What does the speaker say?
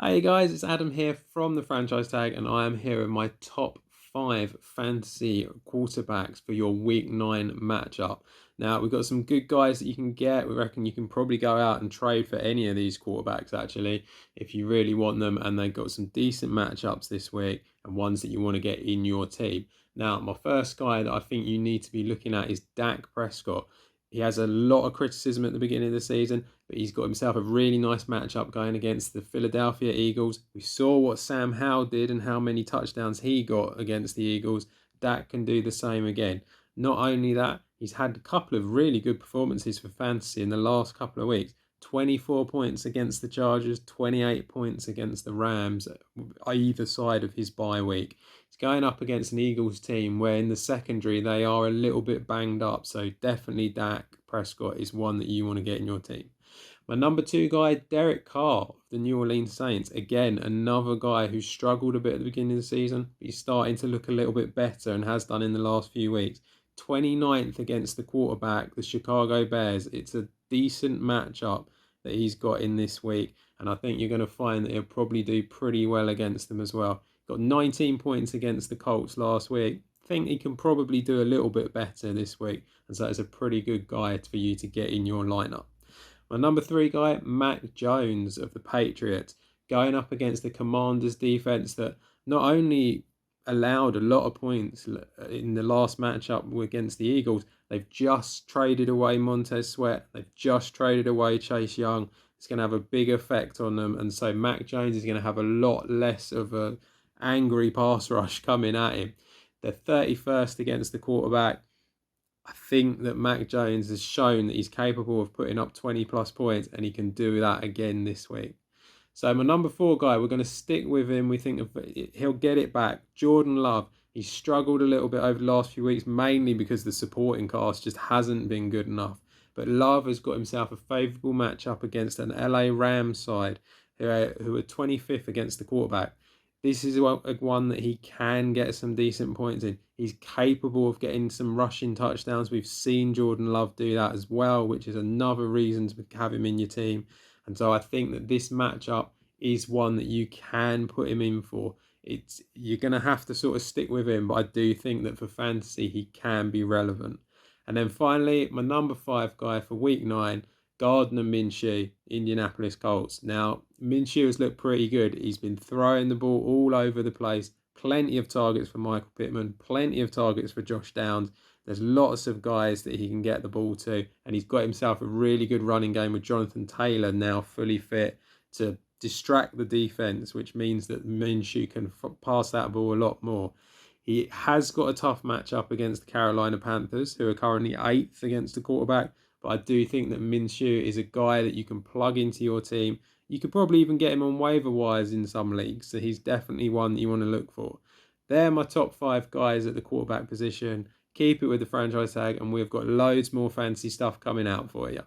Hey guys, it's Adam here from the Franchise Tag, and I am here with my top 5 fantasy quarterbacks for your Week 9 matchup. Now, we've got some good guys that you can get. We reckon you can probably go out and trade for any of these quarterbacks, actually, if you really want them, and they've got some decent matchups this week and ones that you want to get in your team. Now, my first guy that I think you need to be looking at is Dak Prescott. He has a lot of criticism at the beginning of the season, but he's got himself a really nice matchup going against the Philadelphia Eagles. We saw what Sam Howell did and how many touchdowns he got against the Eagles. Dak can do the same again. Not only that, he's had a couple of really good performances for fantasy in the last couple of weeks. 24 points against the Chargers, 28 points against the Rams, either side of his bye week. He's going up against an Eagles team where in the secondary they are a little bit banged up. So definitely Dak Prescott is one that you want to get in your team. My number 2 guy, Derek Carr of the New Orleans Saints. Again, another guy who struggled a bit at the beginning of the season. He's starting to look a little bit better and has done in the last few weeks. 29th against the quarterback, the Chicago Bears. It's a decent matchup that he's got in this week, and I think you're going to find that he'll probably do pretty well against them as well. Got 19 points against the Colts last week. I think he can probably do a little bit better this week, and so it's a pretty good guy for you to get in your lineup. My number 3 guy, Mac Jones of the Patriots, going up against the Commanders defense that not only allowed a lot of points in the last matchup against the Eagles, they've just traded away Montez Sweat. They've just traded away Chase Young. It's going to have a big effect on them. And so Mac Jones is going to have a lot less of an angry pass rush coming at him. They're 31st against the quarterback. I think that Mac Jones has shown that he's capable of putting up 20 plus points, and he can do that again this week. So my number 4 guy, we're going to stick with him. We think he'll get it back. Jordan Love. He's struggled a little bit over the last few weeks, mainly because the supporting cast just hasn't been good enough. But Love has got himself a favourable matchup against an LA Rams side who are 25th against the quarterback. This is one that he can get some decent points in. He's capable of getting some rushing touchdowns. We've seen Jordan Love do that as well, which is another reason to have him in your team. And so I think that this matchup is one that you can put him in for. You're going to have to sort of stick with him, but I do think that for fantasy, he can be relevant. And then finally, my number 5 guy for week 9, Gardner Minshew, Indianapolis Colts. Now, Minshew has looked pretty good. He's been throwing the ball all over the place. Plenty of targets for Michael Pittman, plenty of targets for Josh Downs. There's lots of guys that he can get the ball to, and he's got himself a really good running game with Jonathan Taylor now fully fit to distract the defense, which means that Minshew can pass that ball a lot more. He has got a tough matchup against the Carolina Panthers, who are currently 8th against the quarterback. But I do think that Minshew is a guy that you can plug into your team. You could probably even get him on waiver wires in some leagues. So he's definitely one that you want to look for. They're my top 5 guys at the quarterback position. Keep it with the Franchise Tag, and we've got loads more fancy stuff coming out for you.